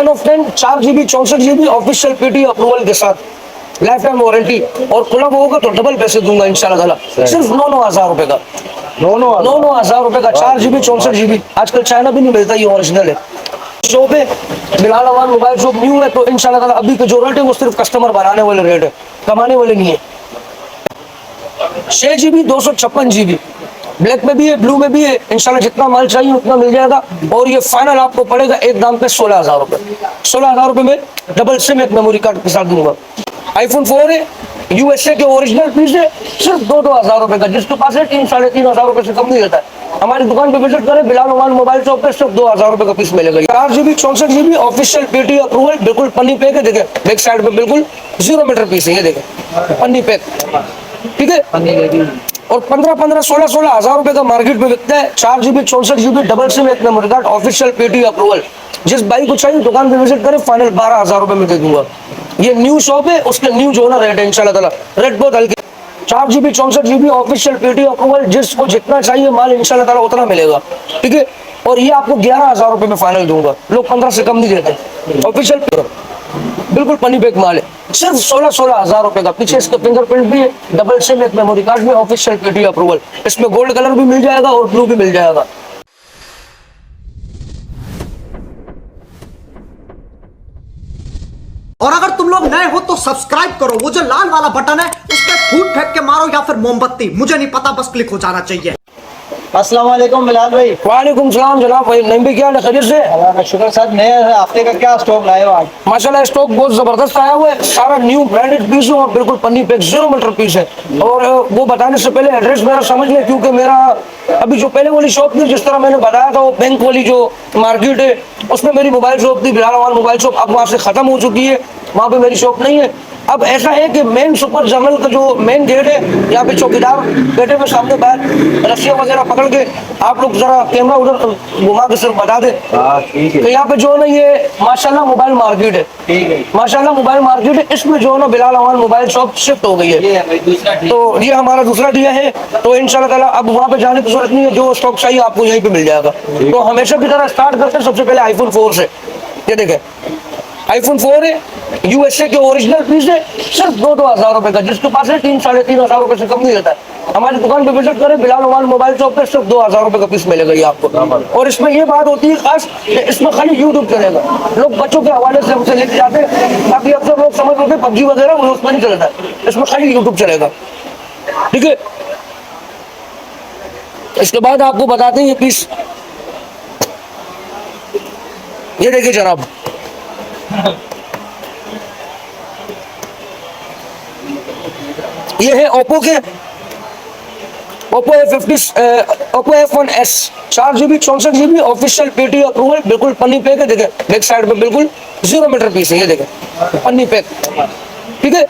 10 of 10 4 GB 64 GB official PT approval के साथ, life time warranty, और खुला होगा तो डबल पैसे दूंगा इंशाल्लाह ताला। सिर्फ 9,000 रुपए का, 9,000 रुपए का 4 GB 64 GB। आजकल चाइना भी नहीं मिलता, ये ओरिजिनल है। शॉप है Bilal Awan mobile shop, new है, तो इंशाल्लाह ताला अभी के जो रेट है वो सिर्फ कस्टमर बनाने वाले रेट है, कमाने वाले नहीं है। 6 GB 256 GB ब्लैक में भी है, ब्लू में भी है, इंशाल्लाह जितना माल चाहिए उतना मिल जाएगा। और ये फाइनल आपको पड़ेगा एक दाम पे 16,000 रुपए। 16,000 रुपए में डबल सिम एक मेमोरी कार्ड के साथ दूंगा। iPhone 4 है, USA के ओरिजिनल पीस है, सिर्फ 2,000 रुपए का। जिसके पास है 3-3,500 रुपए से कम नहीं रहता है। हमारी दुकान पे विजिट करें, बिलाल अवान मोबाइल शॉप पे, सिर्फ 2,000 रुपए का पीस मिलेगा। 4 GB 64 GB official PT approval, बिल्कुल पन्नी पैक है। देखे बैक साइड पे बिल्कुल 0 मीटर पीस है, ये देखे पन्नी पैक, ठीक है। और 15-16 हजार रुपए का मार्केट में बिकता है। 4 GB 64 GB डबल सिम एक memory card official PT approval. जिस भाई को चाहिए दुकान पे विजिट करें, फाइनल 12,000 रुपए में दे दूंगा। ये न्यू शॉप है, उसके न्यू जो है ना रेट है इंशाल्लाह ताला, रेट बहुत हल्की। 4 GB 64 GB official PT approval, जिसको जितना चाहिए माल इंशाल्लाह ताला उतना मिलेगा, ठीक है। और ये आपको 11,000 रुपए में फाइनल दूंगा। लोग 15 से कम नहीं देते। ऑफिशियल बिल्कुल पन्नी पैक माल है, सिर्फ 16 हजार रुपए का। पीछे इसका फिंगरप्रिंट भी है, डबल सिम एक मेमोरी कार्ड में ऑफिशियल पीटी अप्रूवल। इसमें गोल्ड कलर भी मिल जाएगा और ब्लू भी मिल जाएगा। और अगर तुम लोग नए हो तो सब्सक्राइब करो, वो जो लाल वाला बटन है उस पर फूट फेंक के मारो या फिर मोमबत्ती, मुझे नहीं पता, बस क्लिक हो जाना चाहिए। अस्सलाम वालेकुम बिलाल भाई। वालेकुम सलाम जनाब। भाई नहीं भी क्या है, खैरियत से? अल्लाह का शुक्र। साहब नए हफ्ते का क्या स्टॉक लाए हो आज? माशाल्लाह स्टॉक बहुत जबरदस्त आया हुआ है, सारा न्यू ब्रांडेड पीस है और बिल्कुल पन्नी पैक 0 मीटर पीस है। और वो बताने से पहले एड्रेस मेरा समझ लें, क्योंकि मेरा अभी जो पहले वाली शॉप थी, जिस तरह मैंने बताया था, वो बैंक वाली जो मार्केट है उसमें मेरी मोबाइल शॉप थी, बिलाल अवान मोबाइल शॉप। अब वहाँ से खत्म हो चुकी है, वहाँ पे मेरी शॉप नहीं है। अब ऐसा है कि मेन सुपर जर्नल का जो मेन गेट है, यहाँ पे चौकीदार बैठे हुए सामने बाहर रस्सियाँ वगैरह पकड़ के, आप लोग जरा कैमरा उधर घुमा के सिर्फ बता दे। तो यहाँ पे जो है ना, ये माशाल्लाह मोबाइल मार्केट है, ठीक है, माशाल्लाह मोबाइल मार्केट है। इसमें जो है ना Bilal Awan mobile shop shift हो गई है, तो ये हमारा दूसरा दिया है। तो इंशाल्लाह ताला अब वहाँ पे जाने की जरूरत नहीं है, जो स्टॉक चाहिए आपको यहीं पे मिल जाएगा। तो हमेशा की तरह स्टार्ट करते हैं सबसे पहले iPhone 4 से। ये देखें iPhone 4 है, USA के ओरिजिनल पीस है, सिर्फ 2,000 रुपए का। जिसके पास है 3-3,500 रुपए से कम नहीं रहता है। हमारी दुकान पे विजिट करें, बिलाल अवान मोबाइल शॉप पे, सिर्फ 2,000 रुपए का पीस मिलेगा ये आपको। और इसमें ये बात होती है खास कि इसमें खाली यूट्यूब चलेगा। लोग बच्चों के हवाले से हमसे लेके जाते हैं, ताकि अक्सर लोग समझ होते PUBG वगैरह उसमें नहीं चलता है, इसमें खाली यूट्यूब चलेगा, ठीक है। इसके बाद आपको बताते हैं ये पीस, ये देखिए जनाब, ये है ओप्पो के Oppo F1s 4 GB 64 GB official PT approval, बिल्कुल पन्नी पैक है। देखे बैक साइड पे बिल्कुल 0 मीटर पीस है, ये देखे पन्नी पैक, ठीक है।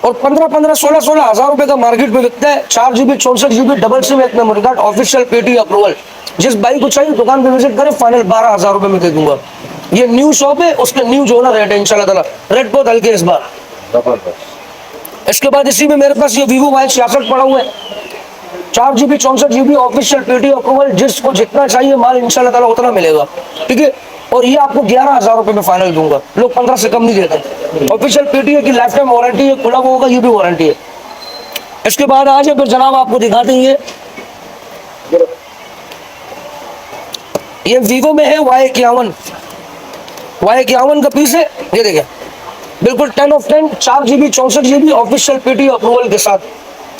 और 15-16 हजार रुपए का मार्केट में बिकता है। 4 GB 64 GB डबल सिम एक memory card official PT approval. जिस भाई को चाहिए दुकान पे विजिट करें, फाइनल 12,000 रुपए में दे दूंगा। ये न्यू शॉप है, उसके न्यू जो है ना रेट है इंशाल्लाह ताला, रेट बहुत हल्के इस बार। इसके बाद इसी में मेरे पास ये Vivo Y66 पड़ा हुआ है, 4 GB 64 GB official PT approval. जिसको जितना चाहिए माल इंशाल्लाह ताला उतना मिलेगा, ठीक है। और ये आपको 11,000 रुपए में फाइनल दूंगा। लोग 15 से कम नहीं देते। ऑफिशियल पीटी है कि लाइफ टाइम वारंटी है, खुला होगा ये भी वारंटी है। इसके बाद आज फिर जनाब आपको दिखाते हैं, ये Vivo में है Y51 का पीस है। ये देखिए बिल्कुल 10 of 10 4 GB 64 GB official PT approval के साथ,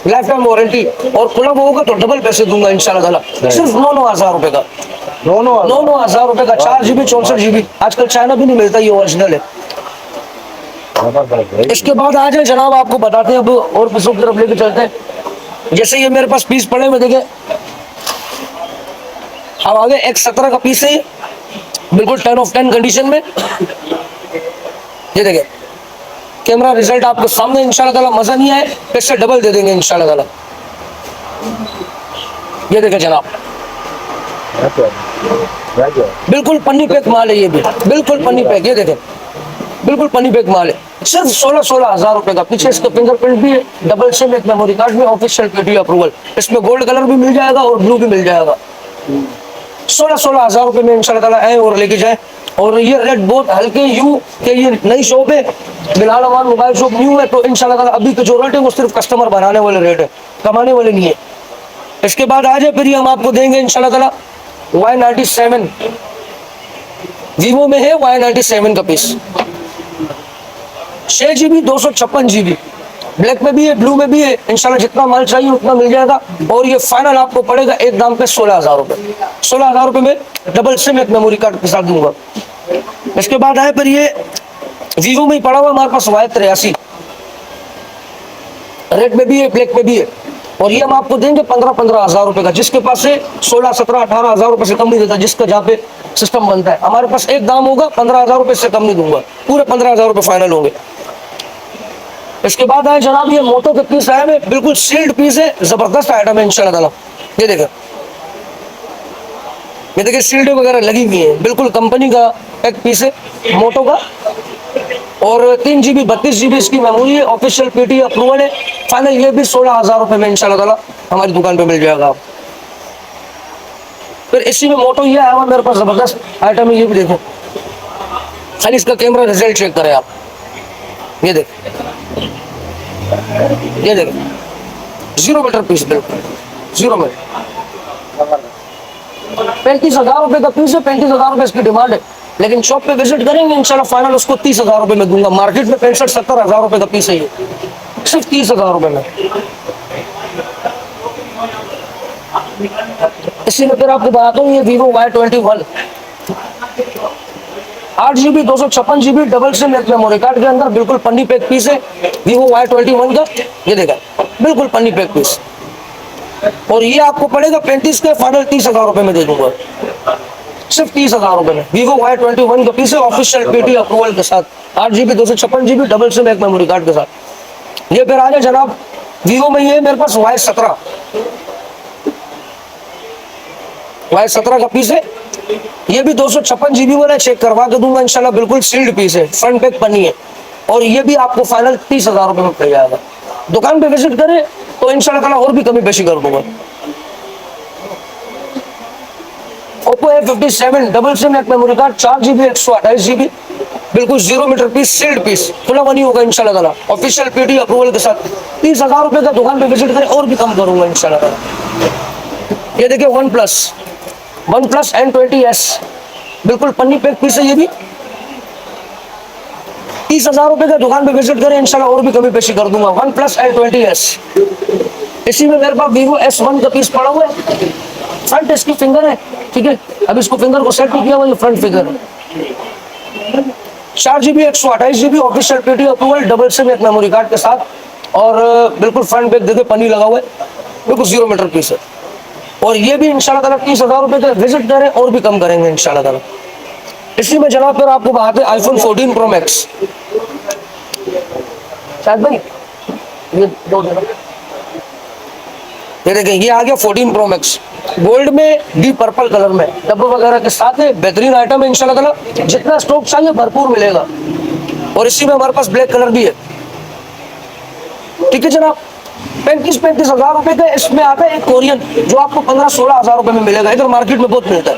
लाइफ टाइम वारंटी। और खुला होगा तो डबल पैसे दूंगा इंशाल्लाह ताला। सिर्फ 9,000 रुपए का, 9,000 रुपए का 4 GB 64 GB। आजकल चाइना भी नहीं मिलता, ये ओरिजिनल है। इसके बाद आ जाए जनाब, आपको बताते हैं अब और पीसों की तरफ लेके चलते हैं। जैसे ये मेरे पास पीस पड़े हुए देखे, अब आगे X17 का पीस है, बिल्कुल 10 ऑफ 10 कंडीशन में। ये देखे कैमरा रिजल्ट आपको सामने, इंशाल्लाह ताला मजा नहीं आए पैसे डबल दे देंगे इंशाल्लाह ताला। ये देखे जनाब बिल्कुल पन्नी पैक माल है, ये भी बिल्कुल पन्नी पैक। ये देखे बिल्कुल पन्नी पैक माल है, सिर्फ 16 हजार रुपए का। पीछे इसका फिंगरप्रिंट भी है, डबल सिम एक मेमोरी कार्ड में ऑफिशियल पीटी अप्रूवल। इसमें गोल्ड कलर भी मिल जाएगा और ब्लू भी मिल जाएगा। 16-16 हज़ार रुपए में इंशाल्लाह ताला आए और लेके जाए। और ये रेट बहुत हल्के यूं कि ये नई शॉप है, बिलाल अमान मोबाइल शॉप न्यू है, तो इंशाल्लाह ताला अभी के जो रेट है वो सिर्फ कस्टमर बनाने वाले रेट है, कमाने वाले नहीं है। इसके बाद आ जाए फिर ये हम आपको देंगे इंशाल्लाह ताला Y97, वीवो में है Y97 का पीस, 6 GB 256 GB, ब्लैक में भी है, ब्लू में भी है, इंशाल्लाह जितना माल चाहिए उतना मिल जाएगा। और ये फाइनल आपको पड़ेगा एक दाम पे 16,000 रुपए, 16,000 रुपए में डबल सिम एक मेमोरी कार्ड के साथ दूंगा। इसके बाद आए फिर ये वीवो में ही पड़ा हुआ हमारे पास Y83, रेड में भी है, ब्लैक में भी है, और ये हम आपको देंगे 15-15 हज़ार रुपए का। जिसके पास से 16-17-18 हज़ार रुपए से कम नहीं देता, जिसका जहाँ पे सिस्टम बनता है, हमारे पास एक दाम होगा 15,000 रुपए से कम नहीं दूंगा, पूरे 15,000 रुपए फाइनल होंगे। इसके बाद आए जनाब ये मोटो के पीस आए हैं, बिल्कुल सील्ड पीस है, जबरदस्त आइटम है इंशाल्लाह ताला। ये देखिए सील्ड वगैरह लगी हुई है, बिल्कुल कंपनी का एक पीस है मोटो का, और 3 GB 32 GB इसकी मेमोरी है, ऑफिशियल पीटी अप्रूवल है। फाइनल ये भी 16,000 रुपए में इंशाल्लाह ताला हमारी दुकान पे मिल जाएगा। फिर इसी में मोटो ये आया हुआ मेरे पास जबरदस्त आइटम है, ये भी देखो, खाली इसका कैमरा रिजल्ट चेक करें आप। ये देखो 0 मीटर पीस, बिल्कुल 0 मीटर, 35,000 रुपए का पीस है, 35,000 रुपए इसकी डिमांड है, लेकिन शॉप पे विजिट करेंगे इंशाल्लाह फाइनल उसको 30,000 रुपए में दूंगा। मार्केट में 65-70 हज़ार रुपए का पीस है, ये सिर्फ 30,000 रुपए में। इसी में फिर आपको बताता हूँ ये Vivo Y21, 8 GB 256 GB double SIM एक मेमोरी कार्ड के अंदर, बिल्कुल पन्नी पैक पीस है वीवो Y21 का। ये देखा बिल्कुल पन्नी पैक पीस, और ये आपको पड़ेगा 35 के, फाइनल 30,000 रुपए में दे दूंगा, सिर्फ 30,000 रुपए में। वीवो Y21 का पीस है, ऑफिशियल पीटी अप्रूवल के साथ, 8 GB 256 GB डबल सिम एक मेमोरी कार्ड के साथ। ये फिर आ जाए जनाब वीवो में, ये मेरे पास Y17 का पीस है, ये भी 256 GB वाला, चेक करवा के दूंगा इंशाल्लाह, बिल्कुल सील्ड पीस है, फ्रंट पैक पन्नी है, और ये भी आपको फाइनल 30,000 रुपए में पड़ जाएगा। दुकान पे विजिट करें तो इंशाल्लाह ताला और भी कमी बेशी कर दूंगा। ओप्पो A57 डबल सिम एक मेमोरी कार्ड, 4 GB 128 GB, बिल्कुल 0 मीटर पीस, सील्ड पीस, खुला बनी होगा इंशाल्लाह ताला, ऑफिशियल पीटी अप्रूवल के साथ। 30,000 रुपए का दुकान पे विजिट करें और भी कम करूंगा इंशाल्लाह ताला। ये देखिए OnePlus N20s, बिल्कुल पन्नी पैक पीस है, ये भी 30,000 रुपए का दुकान पे विजिट करें इंशाल्लाह और भी कमी पेशी कर दूंगा। OnePlus N20s, इसी में मेरे पास Vivo S1 का पीस पड़ा हुआ है, फ्रंट इसकी फिंगर है, ठीक है, अब इसको फिंगर को सेट नहीं किया हुआ, ये फ्रंट फिंगर है, 4 GB 128 GB official PT approval double SIM एक मेमोरी कार्ड के साथ, और बिल्कुल फ्रंट बैक देखिए पन्नी लगा हुआ है, बिल्कुल 0 मीटर पीस है, और ये भी इंशाल्लाह ताला 30,000 रुपए का विजिट करें और भी कम करेंगे इंशाल्लाह ताला। इसी में जनाब फिर आपको बात है iPhone 14 Pro Max, शायद भाई ये दो देना, ये देखें ये आ गया 14 Pro Max, गोल्ड में, डीप पर्पल कलर में, डब्बे वगैरह के साथ है, बेहतरीन आइटम है इंशाल्लाह ताला, जितना स्टॉक चाहिए भरपूर मिलेगा। और इसी में हमारे पास ब्लैक कलर भी है, ठीक है जनाब। 35 हज़ार रुपए का इसमें आता है एक कोरियन, जो आपको 15-16 हज़ार रुपए में मिलेगा, इधर मार्केट में बहुत मिलता है।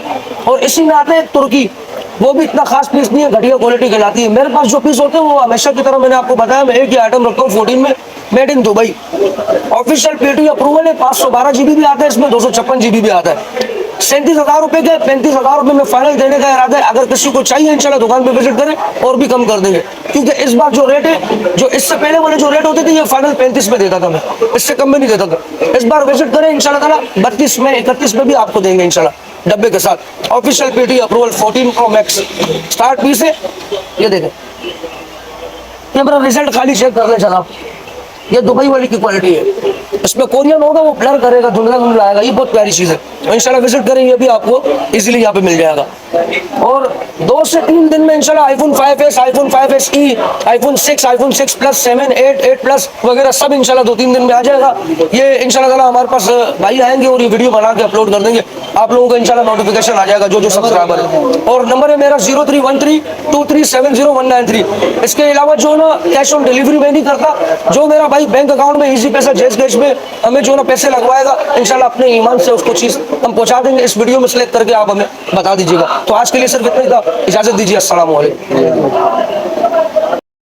और इसी में आता है तुर्की, वो भी इतना खास पीस नहीं है, घटिया क्वालिटी कहलाती है। मेरे पास जो पीस होते हैं वो हमेशा की तरह मैंने आपको बताया, मैं एक ही आइटम रखता हूँ 14 में, made in Dubai, official PT approval है, 512 GB भी आता है इसमें, 256 GB भी आता है। 37,000 रुपए के 35,000 रुपए में फाइनल देने का इरादा है। अगर किसी को चाहिए इंशाल्लाह दुकान पे विजिट करें और भी कम कर देंगे, क्योंकि इस बार जो रेट है, जो इससे पहले वाले जो रेट होते थे, ये फाइनल 35 में देता था मैं, इससे कम में नहीं देता था। इस बार विजिट करें इंशाल्लाह ताला, 32 में 31 में भी आपको देंगे इंशाल्लाह डब्बे के साथ, official PT approval 14 Pro Max start piece है। ये देखें, ये मेरा रिजल्ट खाली चेक कर ले जनाब, ये दुबई वाली की क्वालिटी है, इसमें कोरियन होगा वो ब्लर करेगा, धुंधला धुंधला आएगा, ये बहुत प्यारी चीज़ है। इंशाल्लाह विजिट करें, ये भी आपको इजीली यहाँ पे मिल जाएगा। और 2 से 3 दिन में इंशाल्लाह iPhone 5s, iPhone 5SE, iPhone 6, iPhone 6 Plus, 7, 8 Plus वगैरह सब इंशाल्लाह 2-3 दिन में आ जाएगा। ये इंशाल्लाह ताला हमारे पास भाई आएंगे और ये वीडियो बना के अपलोड कर देंगे, आप लोगों को इंशाल्लाह नोटिफिकेशन आ जाएगा, जो सब्सक्राइबर है। और नंबर है मेरा 03132370 इसके अलावा जो ना कैश ऑन डिलीवरी में नहीं करता, जो मेरा भाई बैंक अकाउंट में इजी पैसा जैस कैश में हमें जो ना पैसे लगवाएगा, इंशाल्लाह अपने ईमान से उसको चीज़ हम पहुंचा देंगे। इस वीडियो में सेलेक्ट करके आप हमें बता दीजिएगा। तो आज के लिए सिर्फ इतना ही था, इजाजत दीजिए। अस्सलाम वालेकुम।